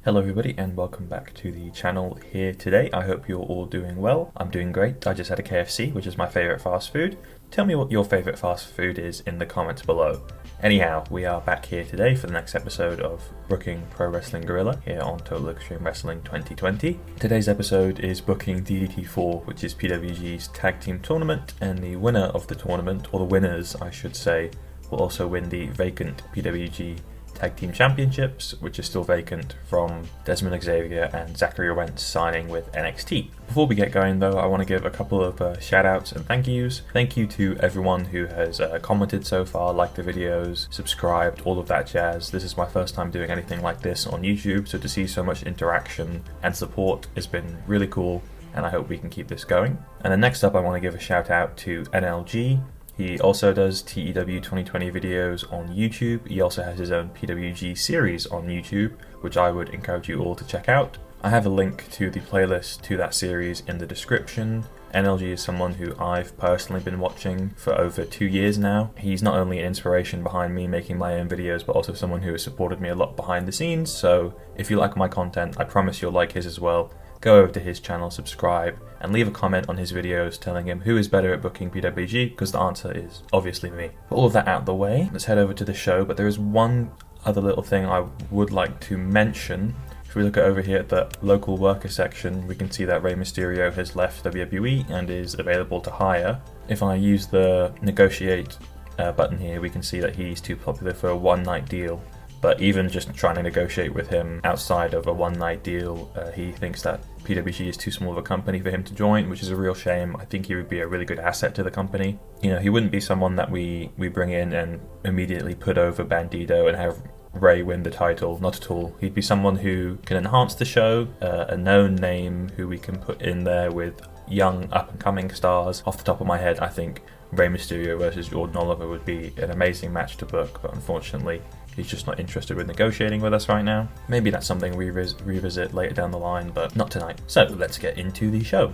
Hello everybody and welcome back to the channel here today. I hope you're all doing well. I'm doing great. I just had a KFC, which is my favourite fast food. Tell me what your favourite fast food is in the comments below. Anyhow, we are back here today for the next episode of booking Pro Wrestling Guerrilla here on Total Extreme Wrestling 2020. Today's episode is booking DDT4, which is PWG's tag team tournament, and the winner of the tournament, or the winners I should say, will also win the vacant PWG Tag Team Championships, which is still vacant from Desmond Xavier and Zachary Wentz signing with NXT. Before we get going though, I want to give a couple of shout outs and thank yous. Thank you to everyone who has commented so far, liked the videos, subscribed, all of that jazz. This is my first time doing anything like this on YouTube, so to see so much interaction and support has been really cool, and I hope we can keep this going. And then next up I want to give a shout out to NLG. He also does TEW 2020 videos on YouTube. He also has his own PWG series on YouTube, which I would encourage you all to check out. I have a link to the playlist to that series in the description. NLG is someone who I've personally been watching for over 2 years now. He's not only an inspiration behind me making my own videos, but also someone who has supported me a lot behind the scenes. So if you like my content, I promise you'll like his as well. Go over to his channel, subscribe, and leave a comment on his videos telling him who is better at booking PWG, because the answer is obviously me. But all of that out of the way, let's head over to the show. But there is one other little thing I would like to mention. If we look over here at the local worker section, we can see that Rey Mysterio has left WWE and is available to hire. If I use the negotiate button here, we can see that he's too popular for a one-night deal. But even just trying to negotiate with him outside of a one-night deal, he thinks that PWG is too small of a company for him to join, which is a real shame. I think he would be a really good asset to the company. You know, he wouldn't be someone that we bring in and immediately put over Bandido and have Rey win the title. Not at all. He'd be someone who can enhance the show, a known name who we can put in there with young up-and-coming stars. Off the top of my head, I think Rey Mysterio versus Jordan Oliver would be an amazing match to book, but unfortunately he's just not interested with negotiating with us right now. Maybe that's something we revisit later down the line, but not tonight. So let's get into the show.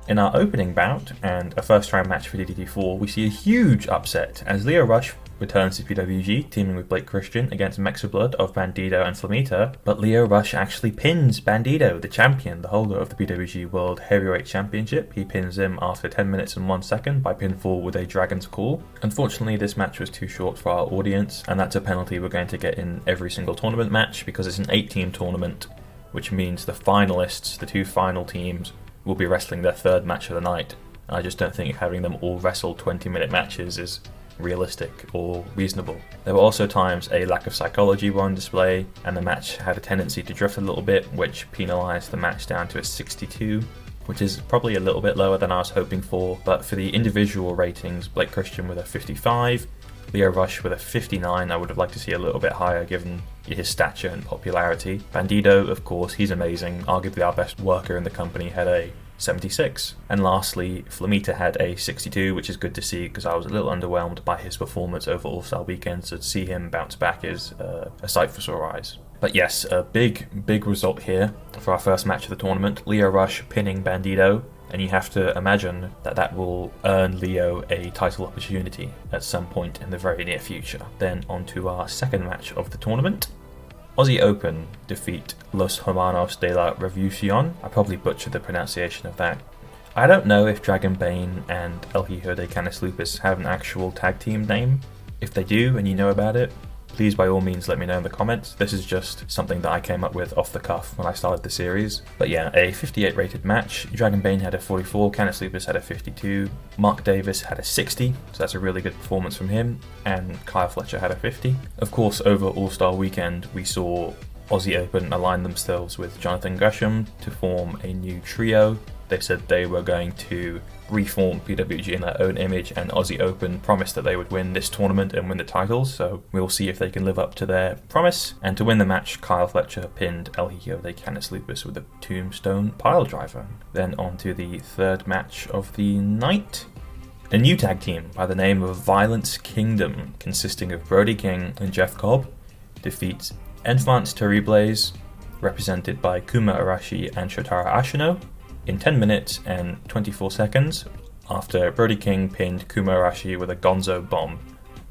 In our opening bout, and a first round match for DDT4, we see a huge upset as Lio Rush returns to PWG, teaming with Blake Christian against Mexablood of Bandido and Flamita, but Lio Rush actually pins Bandido, the champion, the holder of the PWG World Heavyweight Championship. He pins him after 10 minutes and 1 second by pinfall with a Dragon's Call. Unfortunately, this match was too short for our audience, and that's a penalty we're going to get in every single tournament match because it's an 8-team tournament, which means the finalists, the two final teams, will be wrestling their third match of the night. I just don't think having them all wrestle 20-minute matches is realistic or reasonable. There were also times a lack of psychology were on display, and the match had a tendency to drift a little bit, which penalised the match down to a 62, which is probably a little bit lower than I was hoping for. But for the individual ratings, Blake Christian with a 55, Lio Rush with a 59. I would have liked to see a little bit higher given his stature and popularity. Bandido, of course, he's amazing, arguably our best worker in the company, had a 76. And lastly, Flamita had a 62, which is good to see because I was a little underwhelmed by his performance over All-Star Weekend, so to see him bounce back is a sight for sore eyes. But yes, a big result here for our first match of the tournament. Lio Rush pinning Bandido, and you have to imagine that that will earn Lio a title opportunity at some point in the very near future. Then on to our second match of the tournament. Aussie Open defeat Los Hermanos de la Revolucion. I probably butchered the pronunciation of that. I don't know if Dragon Bane and El Hijo de Canis Lupus have an actual tag team name. If they do and you know about it, please by all means let me know in the comments. This is just something that I came up with off the cuff when I started the series. But yeah, a 58 rated match. Dragon Bane had a 44, Canis Lupus had a 52, Mark Davis had a 60, so that's a really good performance from him, and Kyle Fletcher had a 50. Of course, over All-Star Weekend, we saw Aussie Open align themselves with Jonathan Gresham to form a new trio. They said they were going to reform PWG in their own image, and Aussie Open promised that they would win this tournament and win the titles, so we'll see if they can live up to their promise. And to win the match, Kyle Fletcher pinned El Hijo de Canis Lupus with a tombstone piledriver. Then on to the third match of the night. A new tag team by the name of Violence Kingdom, consisting of Brody King and Jeff Cobb, defeats Enfants Terribles, represented by Kuma Arashi and Shotaro Ashino, in 10 minutes and 24 seconds after Brody King pinned Kuma Arashi with a Gonzo bomb.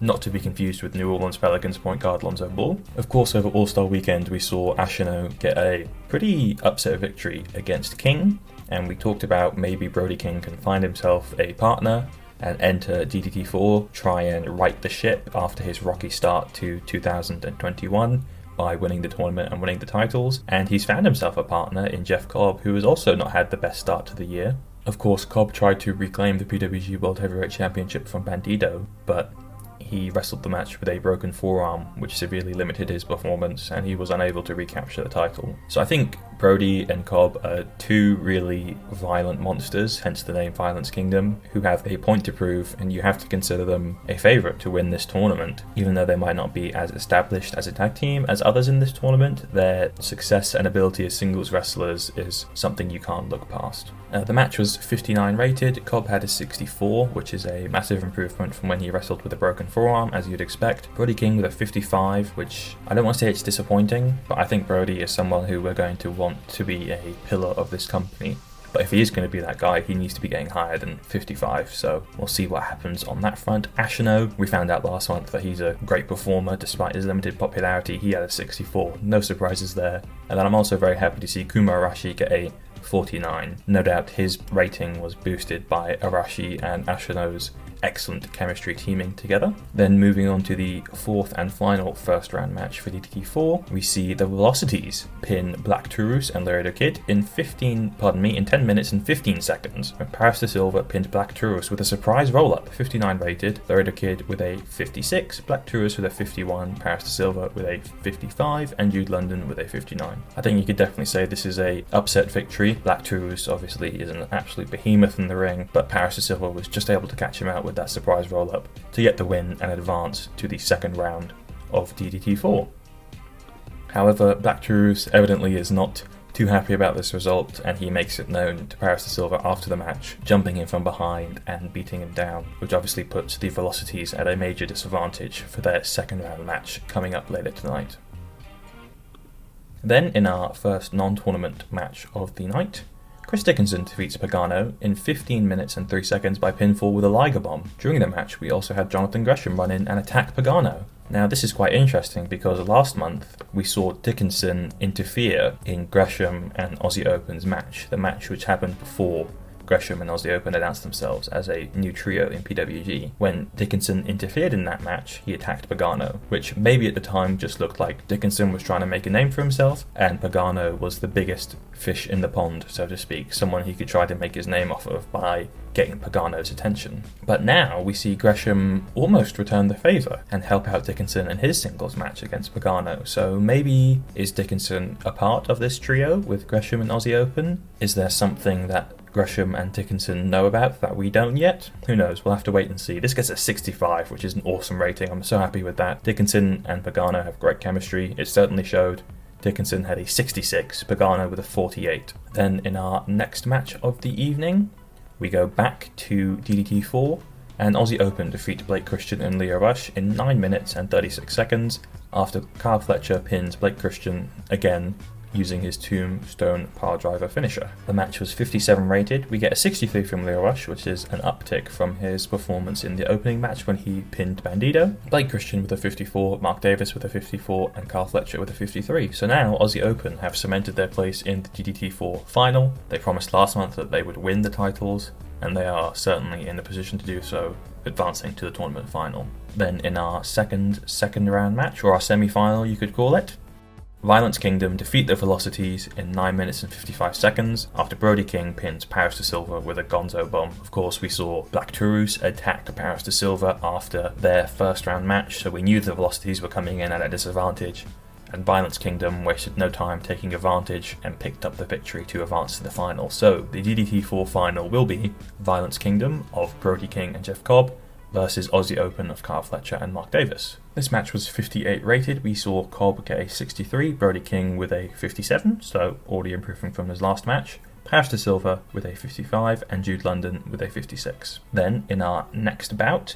not to be confused with New Orleans Pelicans point guard Lonzo Ball. Of course, over All-Star Weekend, we saw Ashino get a pretty upset victory against King, and we talked about maybe Brody King can find himself a partner and enter DDT4, try and right the ship after his rocky start to 2021 by winning the tournament and winning the titles, and he's found himself a partner in Jeff Cobb, who has also not had the best start to the year. Of course, Cobb tried to reclaim the PWG World Heavyweight Championship from Bandido, but he wrestled the match with a broken forearm, which severely limited his performance, and he was unable to recapture the title. So I think Brody and Cobb are two really violent monsters, hence the name Violence Kingdom, who have a point to prove, and you have to consider them a favourite to win this tournament. Even though they might not be as established as a tag team as others in this tournament, their success and ability as singles wrestlers is something you can't look past. The match was 59 rated, Cobb had a 64, which is a massive improvement from when he wrestled with a broken forearm, as you'd expect. Brody King with a 55, which I don't want to say it's disappointing, but I think Brody is someone who we're going to want to be a pillar of this company. But if he is going to be that guy, he needs to be getting higher than 55, so we'll see what happens on that front. Ashino, we found out last month that he's a great performer despite his limited popularity. He had a 64, no surprises there. And then I'm also very happy to see Kuma Arashi get a 49. No doubt his rating was boosted by Arashi and Ashino's excellent chemistry teaming together. Then moving on to the fourth and final first round match for DDT4, we see the Velocities pin Black Taurus and Laredo Kid in 10 minutes and 15 seconds. And Paris de Silva pinned Black Taurus with a surprise roll-up, 59 rated, Laredo Kid with a 56, Black Taurus with a 51, Paris de Silva with a 55, and Jude London with a 59. I think you could definitely say this is a upset victory. Black Taurus obviously is an absolute behemoth in the ring, but Paris de Silva was just able to catch him out with that surprise roll-up to get the win and advance to the second round of DDT4. However, Black Taurus evidently is not too happy about this result, and he makes it known to Paris de Silva after the match, jumping in from behind and beating him down, which obviously puts the Velocities at a major disadvantage for their second round match coming up later tonight. Then, in our first non-tournament match of the night, Chris Dickinson defeats Pagano in 15 minutes and 3 seconds by pinfall with a Liger Bomb. During the match, we also had Jonathan Gresham run in and attack Pagano. Now, this is quite interesting because last month we saw Dickinson interfere in Gresham and Aussie Open's match, the match which happened before Gresham and Aussie Open announced themselves as a new trio in PWG. When Dickinson interfered in that match, he attacked Pagano, which maybe at the time just looked like Dickinson was trying to make a name for himself, and Pagano was the biggest fish in the pond, so to speak, someone he could try to make his name off of by getting Pagano's attention. But now we see Gresham almost return the favour and help out Dickinson in his singles match against Pagano. So maybe is Dickinson a part of this trio with Gresham and Aussie Open? Is there something that Gresham and Dickinson know about that we don't yet? Who knows, we'll have to wait and see. This gets a 65, which is an awesome rating. I'm so happy with that. Dickinson and Pagano have great chemistry. It certainly showed. Dickinson had a 66, Pagano with a 48. Then in our next match of the evening, we go back to DDT4, and Aussie Open defeat Blake Christian and Leo Rush in 9 minutes and 36 seconds after Kyle Fletcher pins Blake Christian again using his Tombstone Piledriver finisher. The match was 57 rated. We get a 63 from Leo Rush, which is an uptick from his performance in the opening match when he pinned Bandido. Blake Christian with a 54, Mark Davis with a 54, and Kyle Fletcher with a 53. So now Aussie Open have cemented their place in the DDT4 final. They promised last month that they would win the titles, and they are certainly in the position to do so, advancing to the tournament final. Then in our second round match, or our semi-final you could call it, Violence Kingdom defeat the Velocities in 9 minutes and 55 seconds after Brody King pins Paris de Silva with a Gonzo Bomb. Of course, we saw Black Taurus attack Paris de Silva after their first round match, so we knew the Velocities were coming in at a disadvantage, and Violence Kingdom wasted no time taking advantage and picked up the victory to advance to the final. So the DDT4 final will be Violence Kingdom of Brody King and Jeff Cobb versus Aussie Open of Kyle Fletcher and Mark Davis. This match was 58 rated. We saw Cobb get a 63, Brody King with a 57, so already improving from his last match, Paris de Silva with a 55, and Jude London with a 56. Then, in our next bout,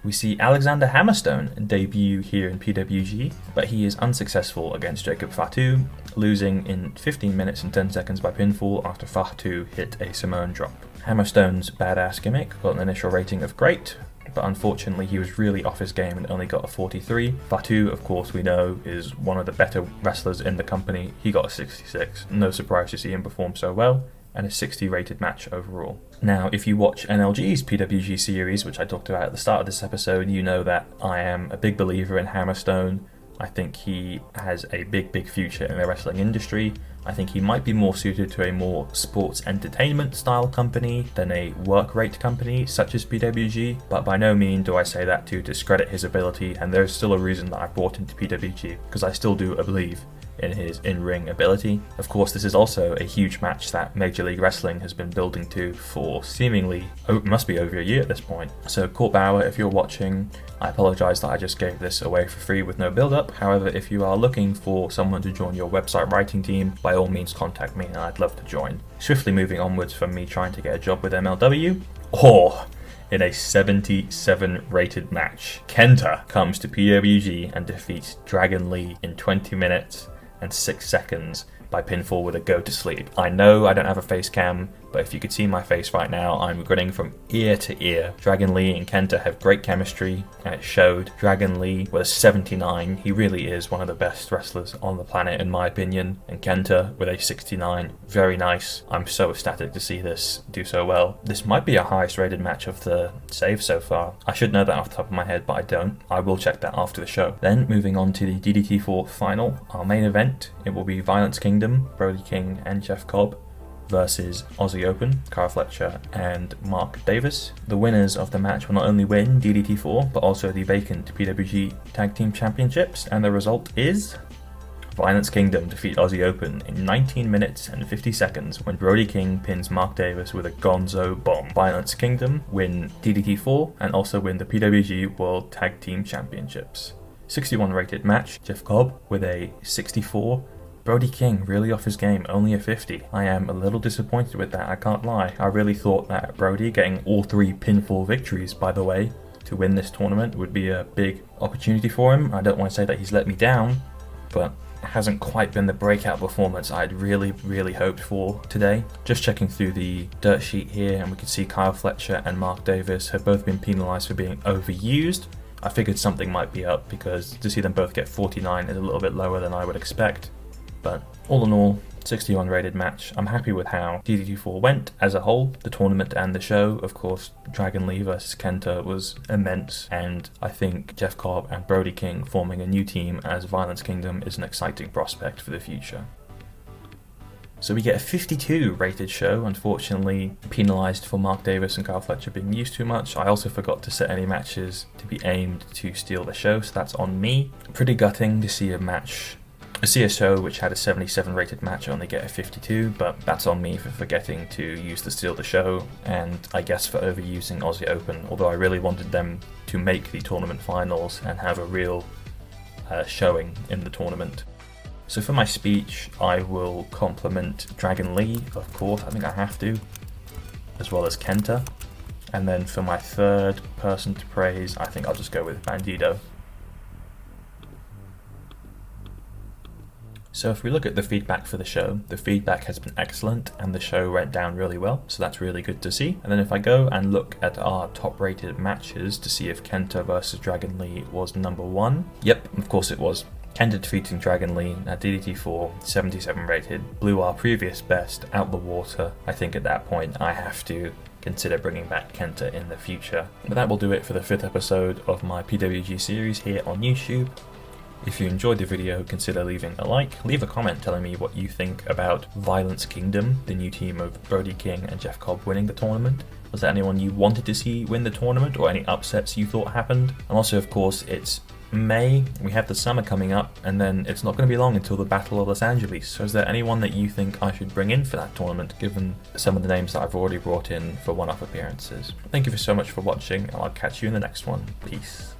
we see Alexander Hammerstone debut here in PWG, but he is unsuccessful against Jacob Fatu, losing in 15 minutes and 10 seconds by pinfall after Fatu hit a Simone drop. Hammerstone's badass gimmick got an initial rating of great, but unfortunately he was really off his game and only got a 43. Fatu, of course, we know is one of the better wrestlers in the company. He got a 66. No surprise to see him perform so well, and a 60 rated match overall. Now, if you watch NLG's PWG series, which I talked about at the start of this episode, you know that I am a big believer in Hammerstone. I think he has a big future in the wrestling industry. I think he might be more suited to a more sports entertainment style company than a work rate company such as PWG, but by no means do I say that to discredit his ability, and there's still a reason that I brought him to PWG, because I still do believe in his in-ring ability. Of course, this is also a huge match that Major League Wrestling has been building to for seemingly, must be over a year at this point. So Court Bauer, if you're watching, I apologise that I just gave this away for free with no build-up. However, if you are looking for someone to join your website writing team, by all means contact me and I'd love to join. Swiftly moving onwards from me trying to get a job with MLW, in a 77 rated match, Kenta comes to PWG and defeats Dragon Lee in 20 minutes and 6 seconds by pinfall with a go to sleep. I know I don't have a face cam, but if you could see my face right now, I'm grinning from ear to ear. Dragon Lee and Kenta have great chemistry, and it showed. Dragon Lee with a 79, he really is one of the best wrestlers on the planet in my opinion, and Kenta with a 69, very nice. I'm so ecstatic to see this do so well. This might be a highest rated match of the save so far. I should know that off the top of my head, but I don't. I will check that after the show. Then moving on to the DDT4 final, our main event, it will be Violence Kingdom, Brody King and Jeff Cobb versus Aussie Open, Kyle Fletcher and Mark Davis. The winners of the match will not only win DDT4, but also the vacant PWG Tag Team Championships, and the result is Violence Kingdom defeat Aussie Open in 19 minutes and 50 seconds when Brody King pins Mark Davis with a gonzo bomb. Violence Kingdom win DDT4 and also win the PWG World Tag Team Championships. 61 rated match, Jeff Cobb with a 64. Brody King really off his game, only a 50. I am a little disappointed with that, I can't lie. I really thought that Brody getting all 3 pinfall victories, by the way, to win this tournament would be a big opportunity for him. I don't want to say that he's let me down, but it hasn't quite been the breakout performance I'd really hoped for today. Just checking through the dirt sheet here, and we can see Kyle Fletcher and Mark Davis have both been penalised for being overused. I figured something might be up, because to see them both get 49 is a little bit lower than I would expect. But all in all, 61 rated match. I'm happy with how DDT4 went as a whole, the tournament and the show. Of course, Dragon Lee versus Kenta was immense, and I think Jeff Cobb and Brody King forming a new team as Violence Kingdom is an exciting prospect for the future. So we get a 52 rated show, unfortunately penalised for Mark Davis and Kyle Fletcher being used too much. I also forgot to set any matches to be aimed to steal the show, so that's on me. Pretty gutting to see a show which had a 77 rated match only get a 52, but that's on me for forgetting to use the steal the show, and I guess for overusing Aussie Open, although I really wanted them to make the tournament finals and have a real showing in the tournament. So for my speech, I will compliment Dragon Lee, of course, I think I have to, as well as Kenta, and then for my third person to praise, I think I'll just go with Bandido. So if we look at the feedback for the show, the feedback has been excellent and the show went down really well, so that's really good to see. And then if I go and look at our top rated matches to see if Kenta versus Dragon Lee was number 1, yep, of course it was. Kenta defeating Dragon Lee at DDT4, 77 rated, blew our previous best out the water. I think at that point I have to consider bringing back Kenta in the future. But that will do it for the 5th episode of my PWG series here on YouTube. If you enjoyed the video, consider leaving a like, leave a comment telling me what you think about Violence Kingdom, the new team of Brody King and Jeff Cobb winning the tournament. Was there anyone you wanted to see win the tournament, or any upsets you thought happened? And also, of course, it's May, we have the summer coming up, and then it's not going to be long until the Battle of Los Angeles. So is there anyone that you think I should bring in for that tournament, given some of the names that I've already brought in for one-off appearances? Thank you so much for watching, and I'll catch you in the next one. Peace.